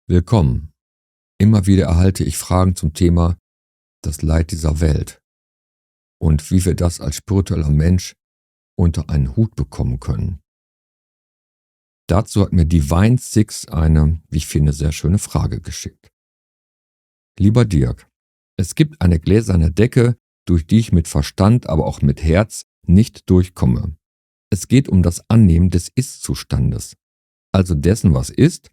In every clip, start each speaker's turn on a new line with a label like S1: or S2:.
S1: Willkommen. Immer wieder erhalte ich Fragen zum Thema das Leid dieser Welt und wie wir das als spiritueller Mensch unter einen Hut bekommen können. Dazu hat mir Divine Six eine, wie ich finde, sehr schöne Frage geschickt. Lieber Dirk, es gibt eine gläserne Decke, durch die ich mit Verstand, aber auch mit Herz nicht durchkomme. Es geht um das Annehmen des Ist-Zustandes, also dessen, was ist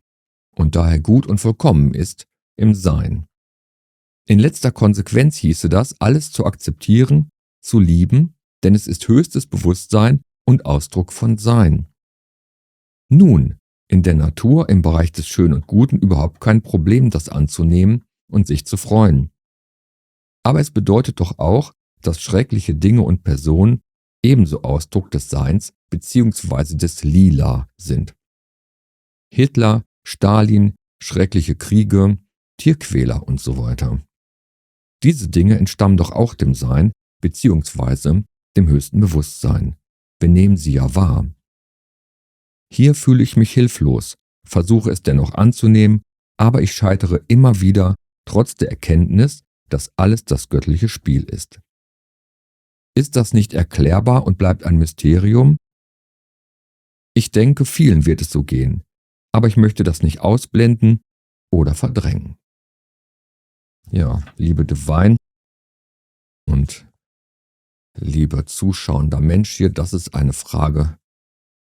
S1: und daher gut und vollkommen ist im Sein. In letzter Konsequenz hieße das, alles zu akzeptieren, zu lieben, denn es ist höchstes Bewusstsein und Ausdruck von Sein. Nun, in der Natur, im Bereich des Schönen und Guten, überhaupt kein Problem, das anzunehmen und sich zu freuen. Aber es bedeutet doch auch, dass schreckliche Dinge und Personen ebenso Ausdruck des Seins bzw. des Lila sind. Hitler, Stalin, schreckliche Kriege, Tierquäler und so weiter. Diese Dinge entstammen doch auch dem Sein bzw. dem höchsten Bewusstsein. Wir nehmen sie ja wahr. Hier fühle ich mich hilflos, versuche es dennoch anzunehmen, aber ich scheitere immer wieder, trotz der Erkenntnis, dass alles das göttliche Spiel ist. Ist das nicht erklärbar und bleibt ein Mysterium? Ich denke, vielen wird es so gehen, aber ich möchte das nicht ausblenden oder verdrängen. Ja, liebe Divine und lieber zuschauender Mensch hier, das ist eine Frage,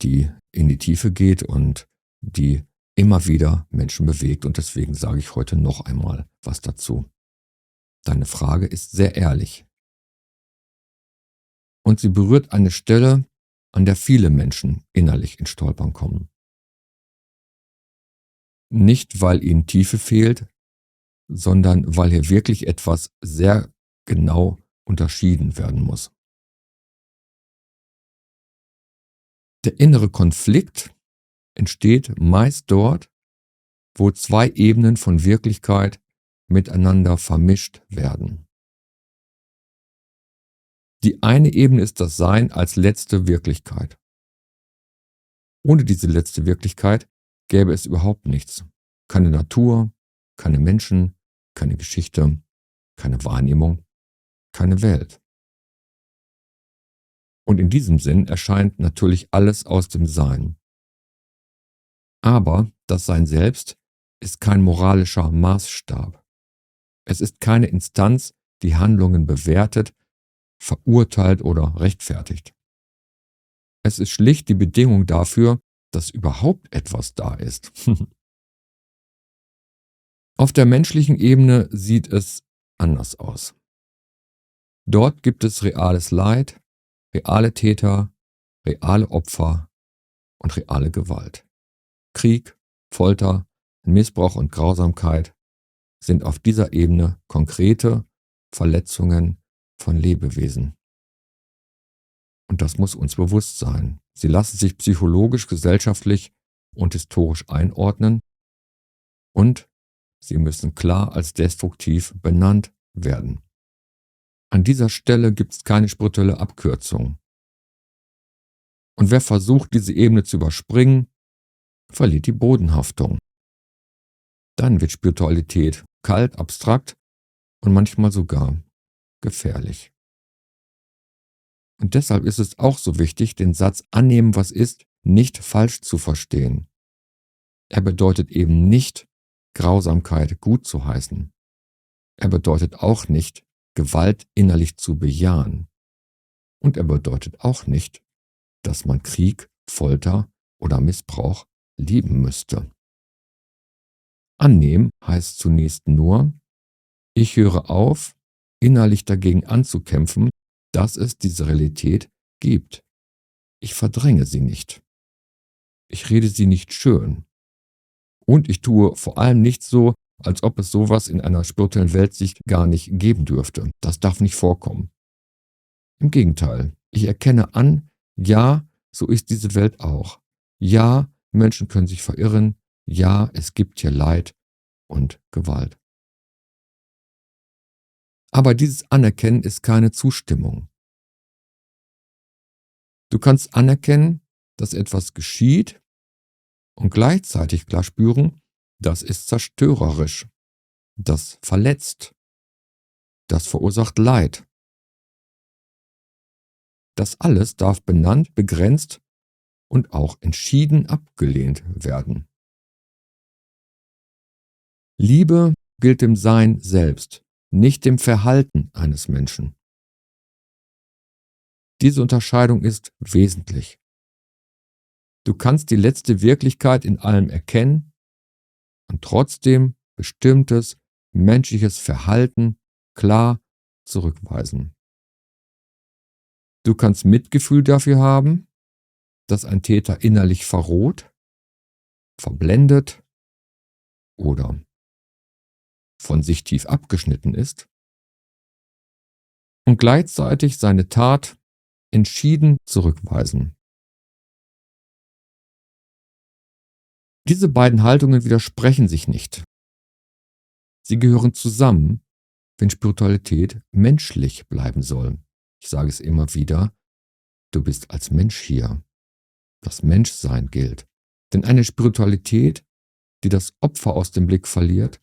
S1: die in die Tiefe geht und die immer wieder Menschen bewegt, und deswegen sage ich heute noch einmal was dazu. Deine Frage ist sehr ehrlich und sie berührt eine Stelle, an der viele Menschen innerlich ins Stolpern kommen. Nicht, weil ihnen Tiefe fehlt, sondern weil hier wirklich etwas sehr genau unterschieden werden muss. Der innere Konflikt entsteht meist dort, wo zwei Ebenen von Wirklichkeit miteinander vermischt werden. Die eine Ebene ist das Sein als letzte Wirklichkeit. Ohne diese letzte Wirklichkeit gäbe es überhaupt nichts. Keine Natur, keine Menschen, keine Geschichte, keine Wahrnehmung, keine Welt. Und in diesem Sinn erscheint natürlich alles aus dem Sein. Aber das Sein selbst ist kein moralischer Maßstab. Es ist keine Instanz, die Handlungen bewertet, verurteilt oder rechtfertigt. Es ist schlicht die Bedingung dafür, dass überhaupt etwas da ist. Auf der menschlichen Ebene sieht es anders aus. Dort gibt es reales Leid, reale Täter, reale Opfer und reale Gewalt. Krieg, Folter, Missbrauch und Grausamkeit sind auf dieser Ebene konkrete Verletzungen von Lebewesen. Und das muss uns bewusst sein. Sie lassen sich psychologisch, gesellschaftlich und historisch einordnen und sie müssen klar als destruktiv benannt werden. An dieser Stelle gibt es keine spirituelle Abkürzung. Und wer versucht, diese Ebene zu überspringen, verliert die Bodenhaftung. Dann wird Spiritualität kalt, abstrakt und manchmal sogar gefährlich. Und deshalb ist es auch so wichtig, den Satz annehmen, was ist, nicht falsch zu verstehen. Er bedeutet eben nicht, Grausamkeit gut zu heißen. Er bedeutet auch nicht, Gewalt innerlich zu bejahen. Und er bedeutet auch nicht, dass man Krieg, Folter oder Missbrauch lieben müsste. Annehmen heißt zunächst nur, ich höre auf, innerlich dagegen anzukämpfen, dass es diese Realität gibt. Ich verdränge sie nicht. Ich rede sie nicht schön. Und ich tue vor allem nicht so, als ob es sowas in einer spirituellen Weltsicht gar nicht geben dürfte. Das darf nicht vorkommen. Im Gegenteil, ich erkenne an, ja, so ist diese Welt auch. Ja, Menschen können sich verirren. Ja, es gibt hier Leid und Gewalt. Aber dieses Anerkennen ist keine Zustimmung. Du kannst anerkennen, dass etwas geschieht und gleichzeitig klar spüren, Das ist zerstörerisch. Das verletzt. Das verursacht Leid. Das alles darf benannt, begrenzt und auch entschieden abgelehnt werden. Liebe gilt dem Sein selbst, nicht dem Verhalten eines Menschen. Diese Unterscheidung ist wesentlich. Du kannst die letzte Wirklichkeit in allem erkennen und trotzdem bestimmtes menschliches Verhalten klar zurückweisen. Du kannst Mitgefühl dafür haben, dass ein Täter innerlich verroht, verblendet oder von sich tief abgeschnitten ist und gleichzeitig seine Tat entschieden zurückweisen. Diese beiden Haltungen widersprechen sich nicht. Sie gehören zusammen, wenn Spiritualität menschlich bleiben soll. Ich sage es immer wieder, du bist als Mensch hier. Das Menschsein gilt. Denn eine Spiritualität, die das Opfer aus dem Blick verliert,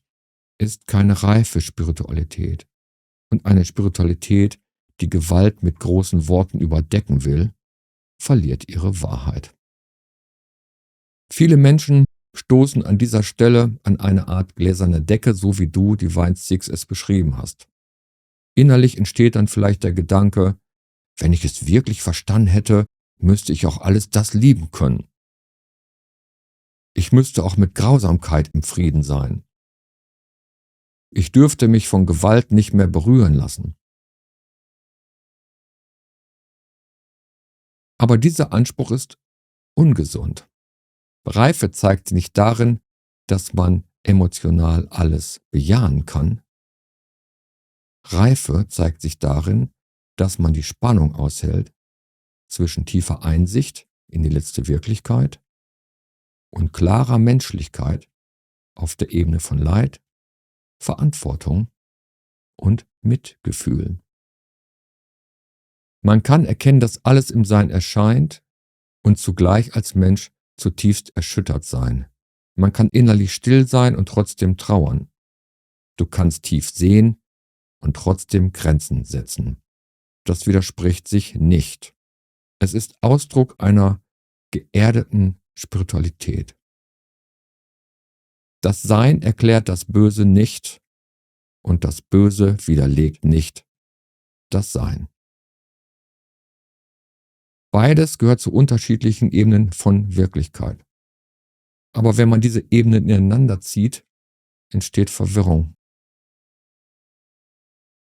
S1: ist keine reife Spiritualität. Und eine Spiritualität, die Gewalt mit großen Worten überdecken will, verliert ihre Wahrheit. Viele Menschen stoßen an dieser Stelle an eine Art gläserne Decke, so wie du, Divine Six, es beschrieben hast. Innerlich entsteht dann vielleicht der Gedanke, wenn ich es wirklich verstanden hätte, müsste ich auch alles das lieben können. Ich müsste auch mit Grausamkeit im Frieden sein. Ich dürfte mich von Gewalt nicht mehr berühren lassen. Aber dieser Anspruch ist ungesund. Reife zeigt sich nicht darin, dass man emotional alles bejahen kann. Reife zeigt sich darin, dass man die Spannung aushält zwischen tiefer Einsicht in die letzte Wirklichkeit und klarer Menschlichkeit auf der Ebene von Leid, Verantwortung und Mitgefühl. Man kann erkennen, dass alles im Sein erscheint und zugleich als Mensch zutiefst erschüttert sein. Man kann innerlich still sein und trotzdem trauern. Du kannst tief sehen und trotzdem Grenzen setzen. Das widerspricht sich nicht. Es ist Ausdruck einer geerdeten Spiritualität. Das Sein erklärt das Böse nicht und das Böse widerlegt nicht das Sein. Beides gehört zu unterschiedlichen Ebenen von Wirklichkeit. Aber wenn man diese Ebenen ineinander zieht, entsteht Verwirrung.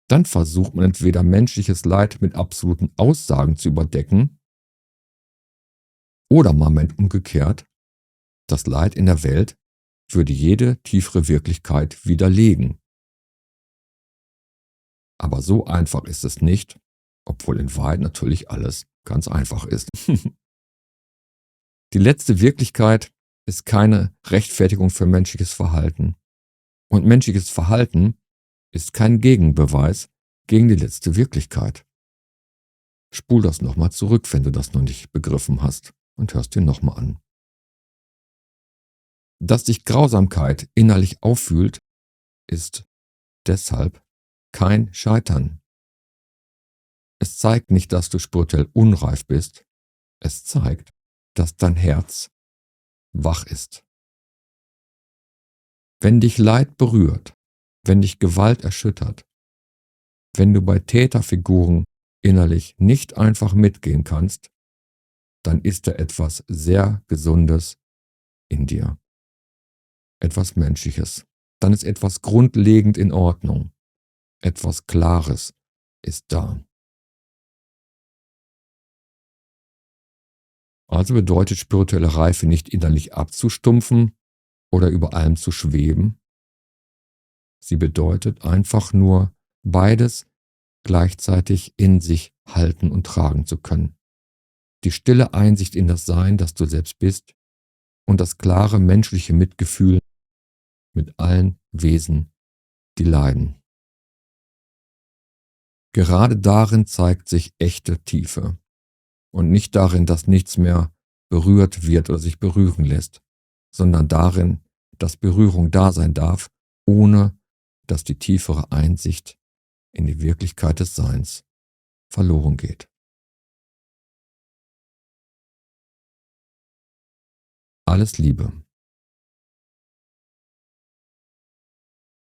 S1: Dann versucht man entweder menschliches Leid mit absoluten Aussagen zu überdecken oder man meint umgekehrt, das Leid in der Welt würde jede tiefere Wirklichkeit widerlegen. Aber so einfach ist es nicht, obwohl in Wahrheit natürlich alles ganz einfach ist. Die letzte Wirklichkeit ist keine Rechtfertigung für menschliches Verhalten. Und menschliches Verhalten ist kein Gegenbeweis gegen die letzte Wirklichkeit. Spul das nochmal zurück, wenn du das noch nicht begriffen hast, und hörst dir nochmal an. Dass dich Grausamkeit innerlich auffühlt, ist deshalb kein Scheitern. Es zeigt nicht, dass du spirituell unreif bist. Es zeigt, dass dein Herz wach ist. Wenn dich Leid berührt, wenn dich Gewalt erschüttert, wenn du bei Täterfiguren innerlich nicht einfach mitgehen kannst, dann ist da etwas sehr Gesundes in dir. Etwas Menschliches. Dann ist etwas grundlegend in Ordnung. Etwas Klares ist da. Also bedeutet spirituelle Reife nicht innerlich abzustumpfen oder über allem zu schweben. Sie bedeutet einfach nur, beides gleichzeitig in sich halten und tragen zu können. Die stille Einsicht in das Sein, das du selbst bist, und das klare menschliche Mitgefühl mit allen Wesen, die leiden. Gerade darin zeigt sich echte Tiefe und nicht darin, dass nichts mehr berührt wird oder sich berühren lässt, sondern darin, dass Berührung da sein darf, ohne dass die tiefere Einsicht in die Wirklichkeit des Seins verloren geht. Alles Liebe.